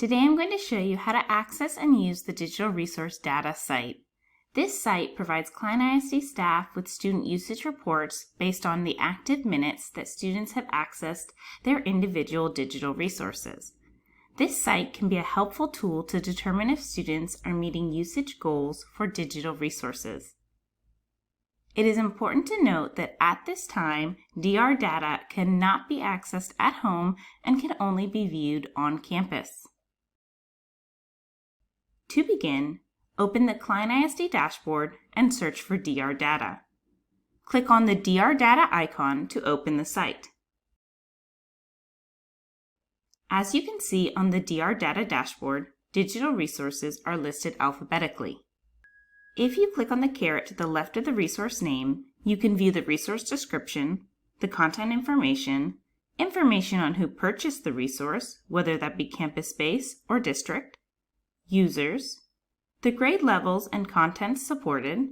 Today I'm going to show you how to access and use the Digital Resource Data site. This site provides Klein ISD staff with student usage reports based on the active minutes that students have accessed their individual digital resources. This site can be a helpful tool to determine if students are meeting usage goals for digital resources. It is important to note that at this time, DR data cannot be accessed at home and can only be viewed on campus. To begin, open the Klein ISD dashboard and search for DR data. Click on the DR data icon to open the site. As you can see on the DR data dashboard, digital resources are listed alphabetically. If you click on the caret to the left of the resource name, you can view the resource description, the content information, information on who purchased the resource, whether that be campus-based or district, users, the grade levels and contents supported,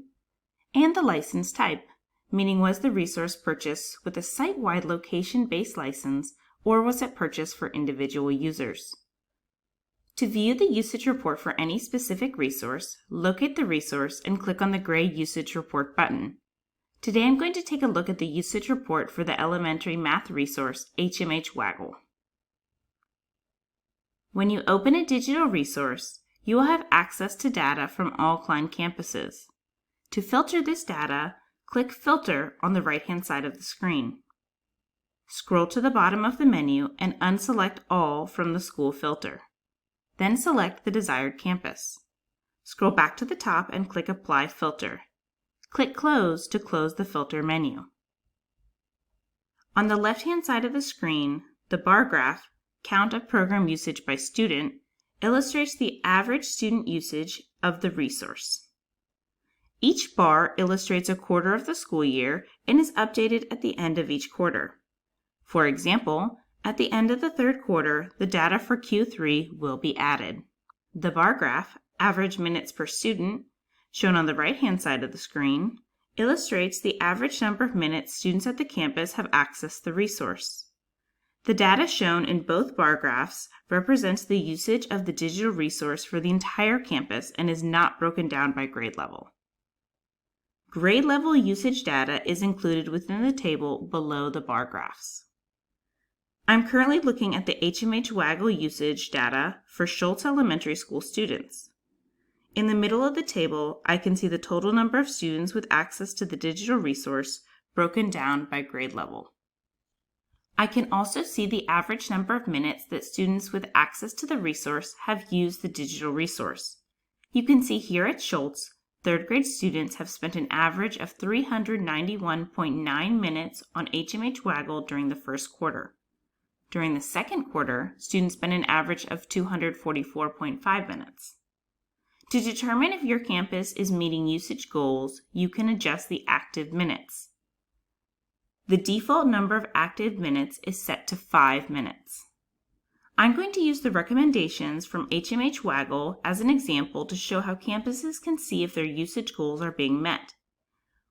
and the license type, meaning was the resource purchased with a site-wide location-based license or was it purchased for individual users. To view the usage report for any specific resource, locate the resource and click on the gray Usage Report button. Today I'm going to take a look at the usage report for the elementary math resource HMH Waggle. When you open a digital resource, you will have access to data from all Klein campuses. To filter this data, click Filter on the right-hand side of the screen. Scroll to the bottom of the menu and unselect All from the school filter. Then select the desired campus. Scroll back to the top and click Apply Filter. Click Close to close the filter menu. On the left-hand side of the screen, the bar graph, Count of Program Usage by Student, illustrates the average student usage of the resource. Each bar illustrates a quarter of the school year and is updated at the end of each quarter. For example, at the end of the third quarter, the data for Q3 will be added. The bar graph, Average Minutes per Student, shown on the right-hand side of the screen, illustrates the average number of minutes students at the campus have accessed the resource. The data shown in both bar graphs represents the usage of the digital resource for the entire campus and is not broken down by grade level. Grade level usage data is included within the table below the bar graphs. I'm currently looking at the HMH Waggle usage data for Schultz Elementary School students. In the middle of the table, I can see the total number of students with access to the digital resource broken down by grade level. I can also see the average number of minutes that students with access to the resource have used the digital resource. You can see here at Schultz, third grade students have spent an average of 391.9 minutes on HMH Waggle during the first quarter. During the second quarter, students spent an average of 244.5 minutes. To determine if your campus is meeting usage goals, you can adjust the active minutes. The default number of active minutes is set to 5 minutes. I'm going to use the recommendations from HMH Waggle as an example to show how campuses can see if their usage goals are being met.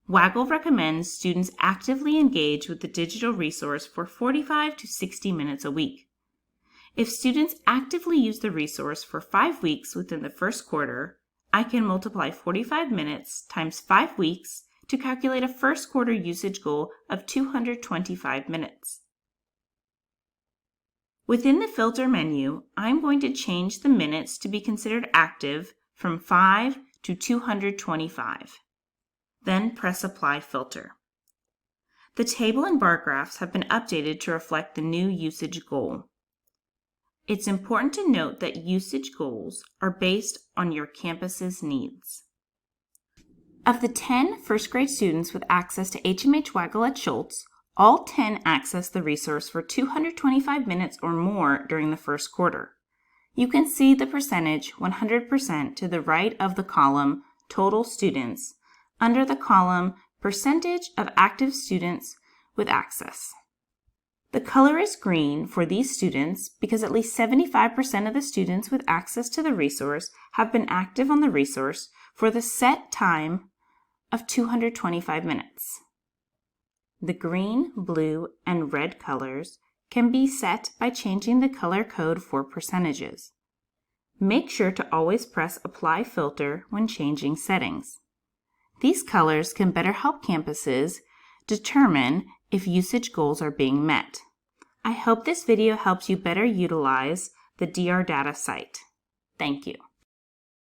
Waggle recommends students actively engage with the digital resource for 45 to 60 minutes a week. If students actively use the resource for 5 weeks within the first quarter, I can multiply 45 minutes times 5 weeks to calculate a first quarter usage goal of 225 minutes. Within the filter menu, I'm going to change the minutes to be considered active from 5 to 225. Then press Apply Filter. The table and bar graphs have been updated to reflect the new usage goal. It's important to note that usage goals are based on your campus's needs. Of the 10 first grade students with access to HMH Waggle at Schultz, all 10 accessed the resource for 225 minutes or more during the first quarter. You can see the percentage 100% to the right of the column Total Students under the column Percentage of Active Students with Access. The color is green for these students because at least 75% of the students with access to the resource have been active on the resource for the set time of 225 minutes. The green, blue, and red colors can be set by changing the color code for percentages. Make sure to always press Apply Filter when changing settings. These colors can better help campuses determine if usage goals are being met. I hope this video helps you better utilize the DR Data site. Thank you.